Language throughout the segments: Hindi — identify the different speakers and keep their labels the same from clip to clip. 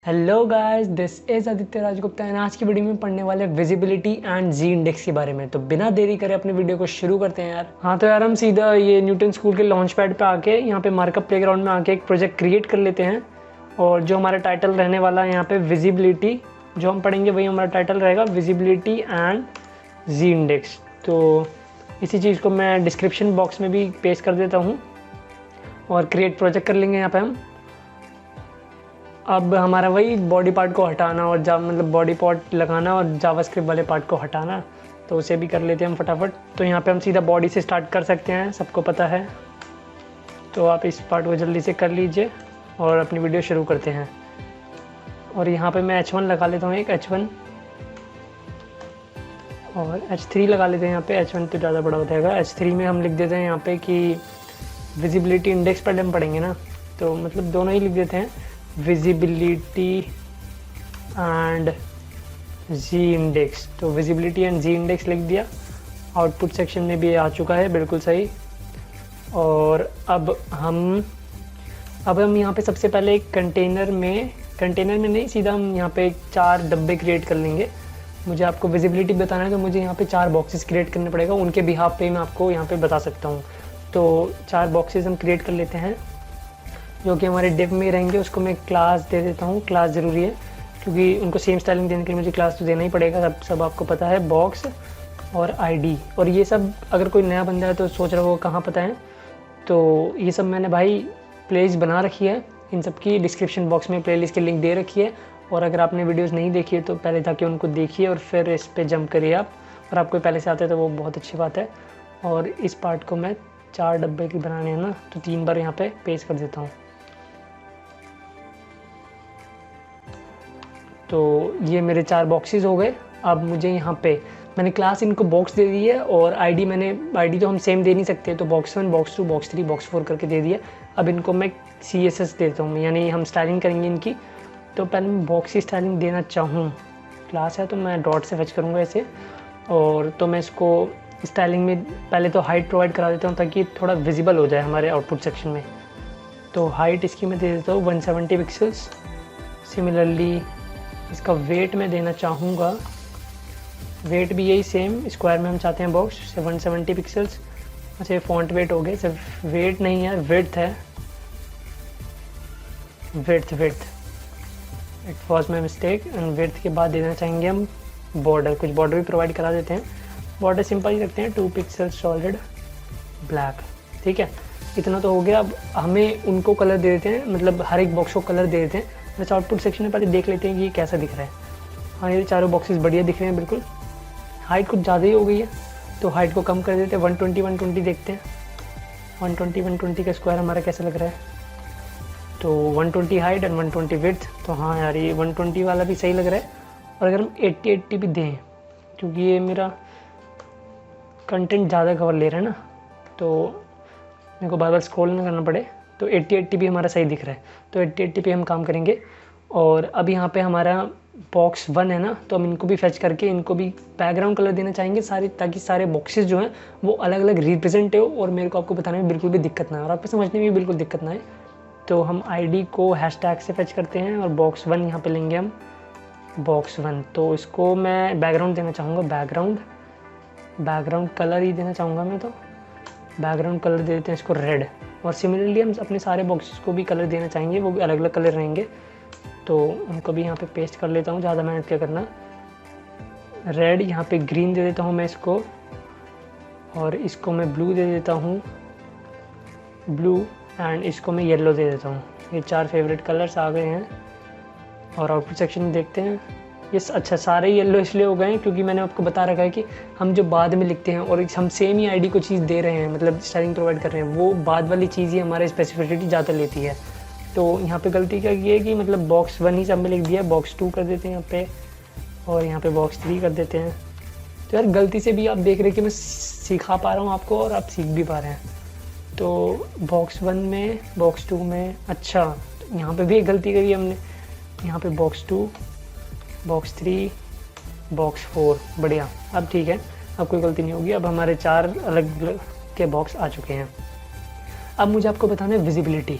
Speaker 1: Hello guys, this is Aditya Raj Gupta and आज की वीडियो में पढ़ने वाले विजिबिलिटी एंड जी इंडेक्स के बारे में। तो बिना देरी करे अपने वीडियो को शुरू करते हैं यार। हाँ तो यार हम सीधा ये न्यूटन स्कूल के लॉन्च पैड पे आके यहाँ पे मार्कअप प्लेग्राउंड में आके एक प्रोजेक्ट क्रिएट कर लेते हैं। और जो हमारा टाइटल रहने वाला है यहाँ पे विजिबिलिटी, जो हम पढ़ेंगे वही हमारा टाइटल रहेगा, विजिबिलिटी एंड जी इंडेक्स। तो इसी चीज़ को मैं डिस्क्रिप्शन बॉक्स में भी पेस्ट कर देता हूँ और क्रिएट प्रोजेक्ट कर लेंगे यहाँ पे हम। अब हमारा वही बॉडी पार्ट को हटाना और मतलब बॉडी पार्ट लगाना और जावास्क्रिप्ट वाले पार्ट को हटाना, तो उसे भी कर लेते हैं हम फटाफट। तो यहाँ पे हम सीधा बॉडी से स्टार्ट कर सकते हैं, सबको पता है। तो आप इस पार्ट को जल्दी से कर लीजिए और अपनी वीडियो शुरू करते हैं। और यहाँ पे मैं H1 लगा लेता हूँ, एक H1 और H3 लगा लेते हैं यहाँ पे। H1 तो ज़्यादा बड़ा हो जाएगा। H3 में हम लिख देते हैं यहाँ पे कि विजिबिलिटी इंडेक्स पहले हम पढ़ेंगे ना, तो मतलब दोनों ही लिख देते हैं, विजिबिलिटी एंड जी इंडेक्स। तो विजिबिलिटी एंड जी इंडेक्स लिख दिया। आउटपुट सेक्शन में भी आ चुका है, बिल्कुल सही। और अब हम यहाँ पे सबसे पहले एक कंटेनर में नहीं, सीधा हम यहाँ पे 4 डब्बे क्रिएट कर लेंगे। मुझे आपको विजिबिलिटी बताना है तो मुझे यहाँ पे 4 बॉक्सेस क्रिएट करने पड़ेगा, उनके बिहाफ पे मैं आपको यहाँ पे बता सकता हूँ। तो 4 बॉक्सेस हम क्रिएट कर लेते हैं जो कि हमारे डिव में रहेंगे। उसको मैं क्लास दे देता हूँ, क्लास ज़रूरी है क्योंकि उनको सेम स्टाइलिंग देने के लिए मुझे क्लास तो देना ही पड़ेगा। सब आपको पता है, बॉक्स और आईडी। और ये सब अगर कोई नया बंदा है तो सोच रहा होगा कहाँ पता है, तो ये सब मैंने भाई प्लेलिस्ट बना रखी है, इन सब की डिस्क्रिप्शन बॉक्स में प्लेलिस्ट की लिंक दे रखी है। और अगर आपने वीडियोज़ नहीं देखी है तो पहले जाके उनको देखिए और फिर इस पर जंप करिए आप। और आपको पहले से आता है तो वो बहुत अच्छी बात है। और इस पार्ट को मैं 4 डब्बे की बनाने हैं ना, तो 3 बार यहाँ पे पेस्ट कर देता हूँ। तो ये मेरे 4 बॉक्सेस हो गए। अब मुझे यहाँ पे मैंने क्लास इनको बॉक्स दे दी है और आईडी तो हम सेम दे नहीं सकते, तो बॉक्स 1, बॉक्स 2, बॉक्स 3, बॉक्स 4 करके दे दिया। अब इनको मैं CSS देता हूँ, यानी हम स्टाइलिंग करेंगे इनकी। तो पहले मैं बॉक्स की स्टाइलिंग देना चाहूँ, क्लास है तो मैं डॉट से फेच करूँगा ऐसे। और तो मैं इसको स्टाइलिंग में पहले तो हाइट प्रोवाइड करा देता हूँ ताकि थोड़ा विजिबल हो जाए हमारे आउटपुट सेक्शन में। तो हाइट इसकी मैं दे देता हूँ 170 पिक्सल्स। सिमिलरली इसका वेट मैं देना चाहूँगा, वेट भी यही सेम, स्क्वायर में हम चाहते हैं बॉक्स से 170 पिक्सल्स। अच्छा ये फॉन्ट वेट हो गए, सिर्फ वेट नहीं है, विड्थ है, width it was my mistake. And width के बाद देना चाहेंगे हम बॉर्डर, कुछ बॉर्डर भी प्रोवाइड करा देते हैं। बॉर्डर सिंपल ही रखते हैं, 2 पिक्सल्स सॉलिड ब्लैक, ठीक है। इतना तो हो गया। अब हमें उनको कलर दे देते हैं, मतलब हर एक बॉक्स को कलर दे देते हैं। बस आउटपुट सेक्शन में पहले देख लेते हैं कि ये कैसा दिख रहा है। हाँ ये चारों बॉक्सेस बढ़िया दिख रहे हैं बिल्कुल। हाइट कुछ ज़्यादा ही हो गई है तो हाइट को कम कर देते हैं, 120 देखते हैं 120 का स्क्वायर हमारा कैसा लग रहा है। तो 120 हाइट एंड 120 विड्थ। तो हाँ यार ये 120 वाला भी सही लग रहा है। और अगर हम 80 भी दें, क्योंकि ये मेरा कंटेंट ज़्यादा कवर ले रहा है ना, तो मेरे को बार बार स्क्रॉल ना करना पड़े, तो 80 भी हमारा सही दिख रहा है। तो 80 पे हम काम करेंगे। और अब यहाँ पे हमारा बॉक्स 1 है ना, तो हम इनको भी फेच करके इनको भी बैकग्राउंड कलर देना चाहेंगे सारे, ताकि सारे बॉक्सेस जो हैं वो अलग अलग रिप्रेजेंट हो और मेरे को आपको बताने में बिल्कुल भी दिक्कत ना आए और आपको समझने में भी बिल्कुल दिक्कत ना आए। तो हम आईडी को हैशटैग से फेच करते हैं और बॉक्स 1 यहाँ पे लेंगे हम, बॉक्स 1। तो इसको मैं बैकग्राउंड देना चाहूँगा, बैकग्राउंड कलर ही देना चाहूँगा मैं। तो बैकग्राउंड कलर दे देते हैं इसको रेड। और सिमिलरली हम अपने सारे बॉक्सेस को भी कलर देना चाहेंगे, वो भी अलग अलग कलर रहेंगे। तो उनको भी यहाँ पे पेस्ट कर लेता हूँ, ज़्यादा मेहनत क्या करना। रेड, यहाँ पे ग्रीन दे देता हूँ मैं इसको, और इसको मैं ब्लू दे देता हूँ, ब्लू, एंड इसको मैं येलो दे देता हूँ। ये 4 फेवरेट कलर्स आ गए हैं। और आउटपुट सेक्शन में देखते हैं, ये अच्छा सारे येलो इसलिए हो गए हैं क्योंकि मैंने आपको बता रखा है कि हम जो बाद में लिखते हैं और हम सेम ही आईडी को चीज़ दे रहे हैं, मतलब स्टाइलिंग प्रोवाइड कर रहे हैं, वो बाद वाली चीज़ ही हमारे स्पेसिफिसिटी ज़्यादा लेती है। तो यहाँ पे गलती क्या की है कि मतलब बॉक्स 1 ही सब में लिख दिया, बॉक्स 2 कर देते हैं यहाँ पे, और यहाँ पे बॉक्स 3 कर देते हैं। तो यार गलती से भी आप देख रहे हैं कि मैं सिखा पा रहा हूँ आपको और आप सीख भी पा रहे हैं। तो बॉक्स 1 में, बॉक्स 2 में, अच्छा यहाँ पर भी एक गलती करी हमने, यहाँ पे बॉक्स 2, बॉक्स 3, बॉक्स 4, बढ़िया। अब ठीक है, अब कोई गलती नहीं होगी। अब हमारे 4 अलग अलग के बॉक्स आ चुके हैं। अब मुझे आपको बताना है विजिबिलिटी।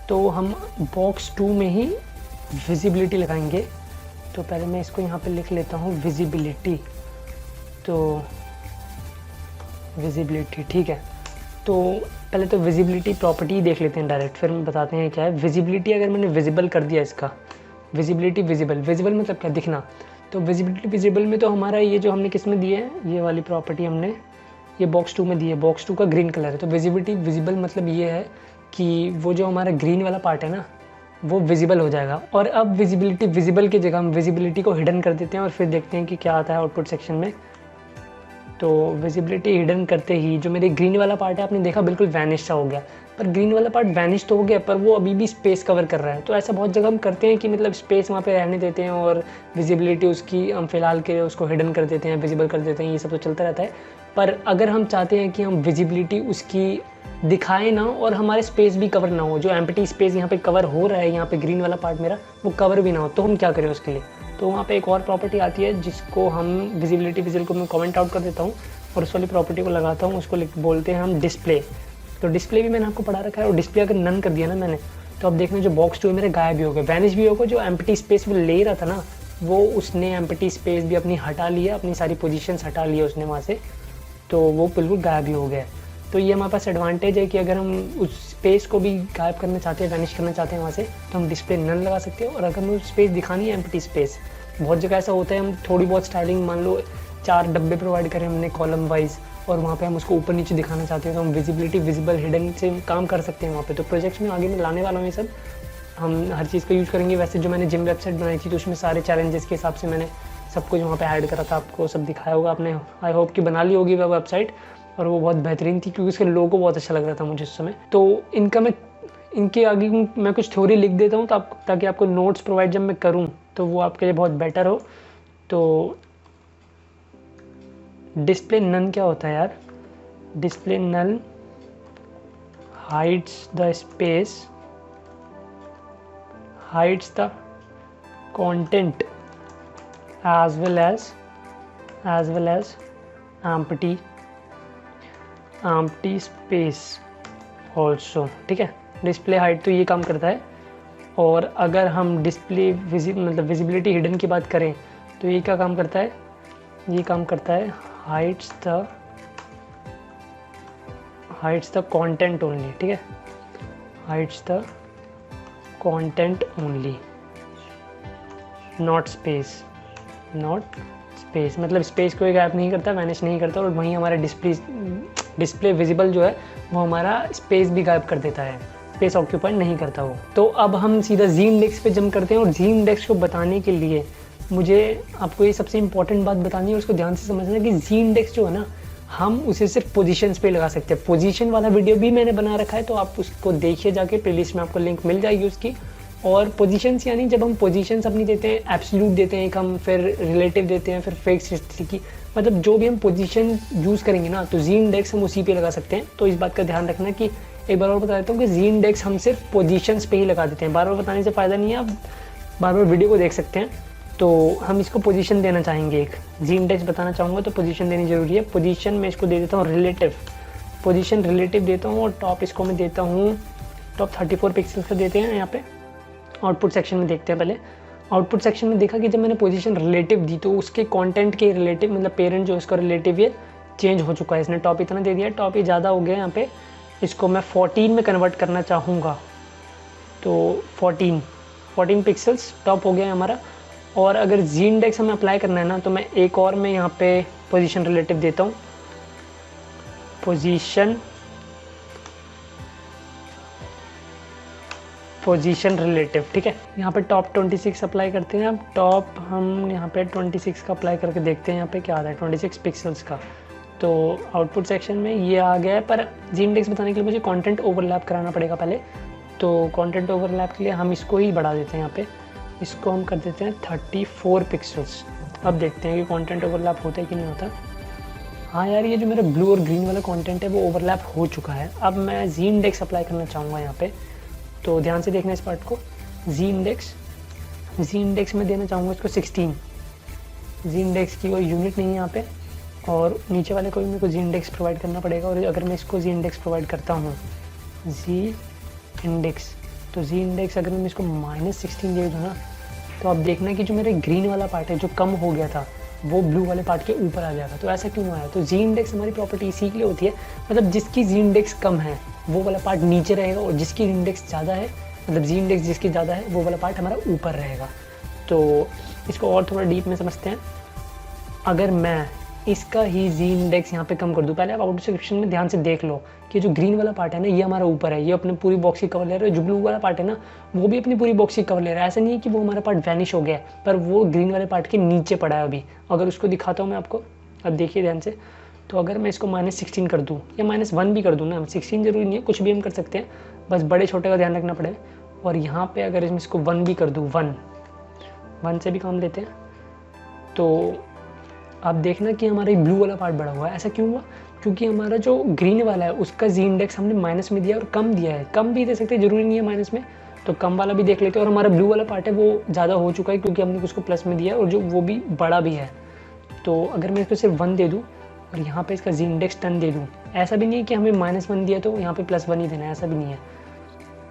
Speaker 1: तो हम बॉक्स 2 में ही विजिबिलिटी लगाएंगे। तो पहले मैं इसको यहाँ पे लिख लेता हूँ विजिबिलिटी। तो विजिबिलिटी ठीक है। तो पहले तो विजिबिलिटी प्रॉपर्टी देख लेते हैं डायरेक्ट, फिर बताते हैं क्या है विजिबिलिटी। अगर मैंने विजिबल कर दिया इसका, विजिबिलिटी विजिबल, विजिबल मतलब क्या, दिखना। तो विजिबिलिटी विजिबल में तो हमारा ये जो हमने किस में दिया है, ये वाली प्रॉपर्टी हमने ये बॉक्स 2 में दी है। बॉक्स 2 का ग्रीन कलर है। तो विजिबिलिटी विजिबल मतलब ये है कि वो जो हमारा ग्रीन वाला पार्ट है ना, वो विजिबल हो जाएगा। और अब विजिबिलिटी विजिबल की जगह हम विजिबिलिटी को हिडन कर देते हैं और फिर देखते हैं कि क्या आता है आउटपुट सेक्शन में। तो विजिबिलिटी हिडन करते ही जो मेरे ग्रीन वाला पार्ट है, आपने देखा बिल्कुल वैनिश सा हो गया। पर ग्रीन वाला पार्ट वैनिश तो हो गया, पर वो अभी भी स्पेस कवर कर रहा है। तो ऐसा बहुत जगह हम करते हैं कि मतलब स्पेस वहाँ पे रहने देते हैं और विजिबिलिटी उसकी हम फिलहाल के उसको हिडन कर देते हैं, विजिबल कर देते हैं, ये सब तो चलता रहता है। पर अगर हम चाहते हैं कि हम विजिबिलिटी उसकी दिखाएं ना और हमारे स्पेस भी कवर ना हो, जो एम्प्टी स्पेस यहाँ पे कवर हो रहा है, यहाँ पे ग्रीन वाला पार्ट मेरा, वो कवर भी ना हो, तो हम क्या करें उसके लिए। तो वहाँ पे एक और प्रॉपर्टी आती है जिसको हम विजिबिलिटी विजिबल को मैं कमेंट आउट कर देता हूँ और उस वाली प्रॉपर्टी को लगाता हूँ, उसको बोलते हैं हम डिस्प्ले। तो डिस्प्ले भी मैंने आपको पढ़ा रखा है और डिस्प्ले अगर नन कर दिया ना मैंने, तो अब देखना जो बॉक्स 2 मेरे गायब भी हो गए, वैनिश भी होगा। जो एम्प्टी स्पेस वो ले रहा था ना, वो उसने एम्प्टी स्पेस भी अपनी हटा लिया, अपनी सारी पोजीशंस हटा लिया उसने वहाँ से, तो वो बिल्कुल गायब ही हो गया। तो ये हमारे पास एडवांटेज है कि अगर हम उस स्पेस को भी गायब करना चाहते हैं, वैनिश करना चाहते हैं वहाँ से, तो हम डिस्प्ले नन लगा सकते हैं। और अगर हमें स्पेस दिखानी है एम्प्टी स्पेस, बहुत जगह ऐसा होता है हम थोड़ी बहुत स्टाइलिंग, मान लो 4 डब्बे प्रोवाइड करें हमने कॉलम वाइज, और वहाँ पे हम उसको ऊपर नीचे दिखाना चाहते हैं, तो हम विजिबिलिटी विजिबल हिडन से काम कर सकते हैं वहाँ पे। तो प्रोजेक्ट्स में आगे मैं लाने वाला हूँ ये सब, हम हर चीज़ का यूज़ करेंगे। वैसे जो मैंने जिम वेबसाइट बनाई थी तो उसमें सारे चैलेंजेस के हिसाब से मैंने सब कुछ वहाँ पे ऐड करा था, आपको सब दिखाया होगा आपने, आई होप कि बना ली होगी वह वेबसाइट। और वो बहुत बेहतरीन थी क्योंकि उसके लोगो बहुत अच्छा लग रहा था मुझे उस समय। तो इनके आगे मैं कुछ थ्योरी लिख देता हूँ ताकि आपको नोट्स प्रोवाइड जब मैं करूँ तो वो आपके लिए बहुत बेटर हो। तो डिस्प्ले नन क्या होता है यार, display null hides the space, hides the content as well as empty space also, ठीक है। डिस्प्ले हाइट तो ये काम करता है। और अगर हम डिस्प्ले मतलब विजिबिलिटी हिडन की बात करें तो ये क्या काम करता है, ये काम करता है हाइड्स द कंटेंट ओनली, ठीक है, hides the content only, not space मतलब स्पेस को गायब नहीं करता, वैनिश नहीं करता। और वहीं हमारा डिस्प्ले विजिबल जो है वो हमारा स्पेस भी गायब कर देता है, स्पेस ऑक्यूपाई नहीं करता वो। तो अब हम सीधा जी इंडेक्स पे जंप करते हैं। और जी इंडेक्स को बताने के लिए मुझे आपको ये सबसे इंपॉर्टेंट बात बतानी है, उसको ध्यान से समझना कि जी इंडेक्स जो है ना, हम उसे सिर्फ पोजीशंस पे लगा सकते हैं। पोजीशन वाला वीडियो भी मैंने बना रखा है, तो आप उसको देखिए जाके, प्लेलिस्ट में आपको लिंक मिल जाएगी उसकी। और पोजीशंस यानी जब हम पोजीशंस अपनी देते हैं, एब्सोल्यूट देते हैं एक हम, फिर रिलेटिव देते हैं, फिर फिक्स हिस्ट्री की, मतलब जो भी हम पोजीशन यूज़ करेंगे ना, तो जी इंडेक्स हम उसी पे लगा सकते हैं। तो इस बात का ध्यान रखना कि एक बार और बता देता हूँ कि जी इंडेक्स हम सिर्फ पोजीशंस पे ही लगा देते हैं। बार बार बताने से फ़ायदा नहीं है, आप बार बार वीडियो को देख सकते हैं। तो हम इसको पोजीशन देना चाहेंगे, एक जी इंडेक्स बताना चाहूँगा तो पोजीशन देनी जरूरी है। पोजीशन में इसको दे देता हूँ रिलेटिव, पोजीशन रिलेटिव देता हूँ। और टॉप इसको मैं देता हूँ, टॉप 34 पिक्सल्स का देते हैं यहाँ पे। आउटपुट सेक्शन में देखते हैं पहले। आउटपुट सेक्शन में देखा कि जब मैंने पोजीशन रिलेटिव दी तो उसके कंटेंट के रिलेटिव, मतलब पेरेंट जो इसका रिलेटिव ये चेंज हो चुका है। इसने टॉप इतना दे दिया, टॉप ये ज़्यादा हो गया यहाँ पे। इसको मैं 14 में कन्वर्ट करना चाहूँगा, तो 14 पिक्सल्स टॉप हो गया है हमारा। और अगर जी इंडेक्स हमें अप्लाई करना है ना, तो मैं एक और मैं यहाँ पे पोजीशन रिलेटिव देता हूँ, पोजीशन रिलेटिव, ठीक है। यहाँ पे टॉप 26 अप्लाई करते हैं। अब टॉप हम यहाँ पे 26 का अप्लाई करके देखते हैं यहाँ पे क्या आ रहा है, 26 पिक्सल्स का। तो आउटपुट सेक्शन में ये आ गया है। पर जी इंडेक्स बताने के लिए मुझे कंटेंट ओवरलैप कराना पड़ेगा पहले। तो कंटेंट ओवरलैप के लिए हम इसको ही बढ़ा देते हैं, यहाँ पे इसको हम कर देते हैं 34 पिक्सल्स। अब देखते हैं कि कंटेंट ओवरलैप होता है कि नहीं होता। हाँ यार, ये जो मेरा ब्लू और ग्रीन वाला कंटेंट है वो ओवरलैप हो चुका है। अब मैं जी इंडेक्स अप्लाई करना चाहूँगा यहाँ पे, तो ध्यान से देखना इस पार्ट को। जी इंडेक्स में देना चाहूँगा इसको 16। जी इंडेक्स की कोई यूनिट नहीं है यहाँ पे, और नीचे वाले को भी मेरे को जी इंडेक्स प्रोवाइड करना पड़ेगा। और अगर मैं इसको जी इंडेक्स प्रोवाइड करता हूँ, जी इंडेक्स, तो जी इंडेक्स अगर मैं इसको -16 दे दूँ ना, तो आप देखना कि जो मेरे ग्रीन वाला पार्ट है जो कम हो गया था वो ब्लू वाले पार्ट के ऊपर आ जाएगा। तो ऐसा क्यों आया? तो जी इंडेक्स हमारी प्रॉपर्टी इसी के लिए होती है, मतलब जिसकी जी इंडेक्स कम है वो वाला पार्ट नीचे रहेगा, और जिसकी इंडेक्स ज़्यादा है, मतलब जी इंडेक्स जिसकी ज़्यादा है वो वाला पार्ट हमारा ऊपर रहेगा। तो इसको और थोड़ा डीप में समझते हैं। अगर मैं इसका ही जी इंडेक्स यहाँ पे कम कर दूँ, पहले आप आउट डिस्क्रिप्शन में ध्यान से देख लो कि जो ग्रीन वाला पार्ट है ना ये हमारा ऊपर है, ये अपने पूरी बॉक्स की कवर ले रहा है। जो ब्लू वाला पार्ट है ना वो भी अपनी पूरी बॉक्स की कवर ले रहा है। ऐसा नहीं है कि वो हमारा पार्ट वैनिश हो गया है, पर वो ग्रीन वाले पार्ट के नीचे पड़ा है अभी। अगर उसको दिखाता हूँ मैं आपको, अब देखिए ध्यान से। तो अगर मैं इसको -16 कर दूँ या -1 भी कर दूँ ना, 16 जरूरी नहीं है, कुछ भी हम कर सकते हैं, बस बड़े छोटे का ध्यान रखना पड़े। और यहाँ पे अगर इसको 1 भी कर दूँ, 1 से भी काम लेते हैं, तो आप देखना कि हमारा ब्लू वाला पार्ट बढ़ा हुआ है। ऐसा क्यों हुआ? क्योंकि हमारा जो ग्रीन वाला है उसका जी इंडेक्स हमने माइनस में दिया और कम दिया है। कम भी दे सकते हैं, जरूरी नहीं है माइनस में, तो कम वाला भी देख लेते हैं। और हमारा ब्लू वाला पार्ट है वो ज़्यादा हो चुका है क्योंकि हमने उसको प्लस में दिया और जो वो भी बड़ा भी है। तो अगर मैं इसको सिर्फ 1 दे दूँ और यहाँ पे इसका जी इंडेक्स 10 दे दूँ, ऐसा भी नहीं है कि हमें -1 दिया तो यहाँ पे +1 ही देना है, ऐसा भी नहीं है।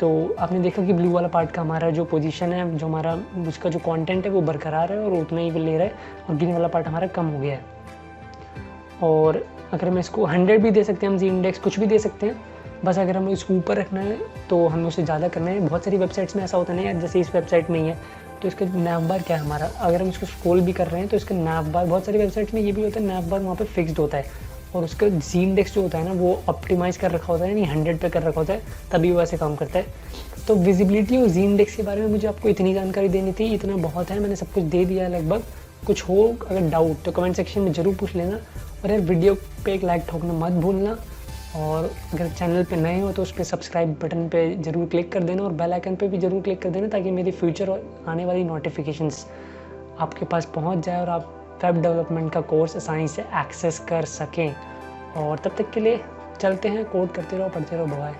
Speaker 1: तो आपने देखा कि ब्लू वाला पार्ट का हमारा जो पोजीशन है, जो हमारा उसका जो कंटेंट है वो बरकरार है और उतना ही वो ले रहा है, और ग्रीन वाला पार्ट हमारा कम हो गया है। और अगर मैं इसको 100 भी दे सकते हैं, हम जी इंडेक्स कुछ भी दे सकते हैं, बस अगर हमें इसको ऊपर रखना है तो हमें उसे ज़्यादा करना है। बहुत सारी वेबसाइट्स में ऐसा होता है ना, जैसे इस वेबसाइट में ही है, तो इसका नैव बार क्या है हमारा, अगर हम इसको स्क्रॉल भी कर रहे हैं तो इसका नैव बार, बहुत सारी वेबसाइट्स में ये भी होता है, नैव बार वहाँ पे फिक्स्ड होता है, और उसका जी इंडेक्स जो होता है ना वो ऑप्टिमाइज़ कर रखा होता है, यानी 100 पे कर रखा होता है, तभी वो ऐसे काम करता है। तो विजिबिलिटी और जी इंडेक्स के बारे में मुझे आपको इतनी जानकारी देनी थी, इतना बहुत है, मैंने सब कुछ दे दिया है लगभग। कुछ हो अगर डाउट तो कमेंट सेक्शन में ज़रूर पूछ लेना, और यार वीडियो पे एक लाइक ठोकना मत भूलना, और अगर चैनल पे नए हो तो उस पर सब्सक्राइब बटन पे ज़रूर क्लिक कर देना, और बेल आइकन पे भी ज़रूर क्लिक कर देना, ताकि मेरी फ्यूचर और आने वाली नोटिफिकेशंस आपके पास पहुंच जाए और आप वेब डेवलपमेंट का कोर्स आसानी से एक्सेस कर सकें। और तब तक के लिए चलते हैं, कोड करते रहो, पढ़ते रहो, बाय।